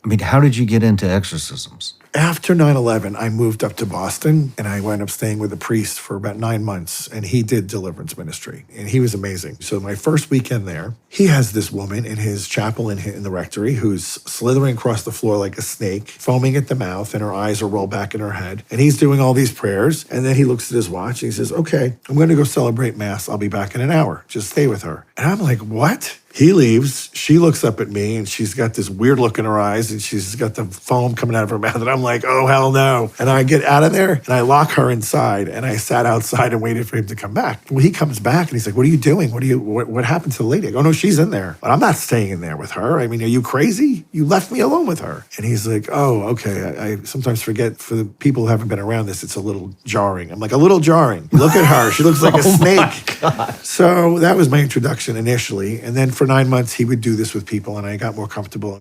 I mean, how did you get into exorcisms? After 9/11, I moved up to Boston and I wound up staying with a priest for about 9 months. And he did deliverance ministry and he was amazing. So my first weekend there, he has this woman in his chapel in the rectory who's slithering across the floor like a snake, foaming at the mouth, and her eyes are rolled back in her head. And he's doing all these prayers. And then he looks at his watch and he says, okay, I'm going to go celebrate Mass. I'll be back in an hour. Just stay with her. And I'm like, what? He leaves. She looks up at me and she's got this weird look in her eyes and she's got the foam coming out of her mouth. And I'm like, oh, hell no. And I get out of there and I lock her inside and I sat outside and waited for him to come back. Well, he comes back and he's like, what are you doing? What happened to the lady? I go, no, she's in there. But I'm not staying in there with her. I mean, are you crazy? You left me alone with her. And he's like, oh, okay. I sometimes forget for the people who haven't been around this, it's a little jarring. I'm like, a little jarring. Look at her. She looks like a snake. So that was my introduction initially. And then for 9 months, he would do this with people and I got more comfortable.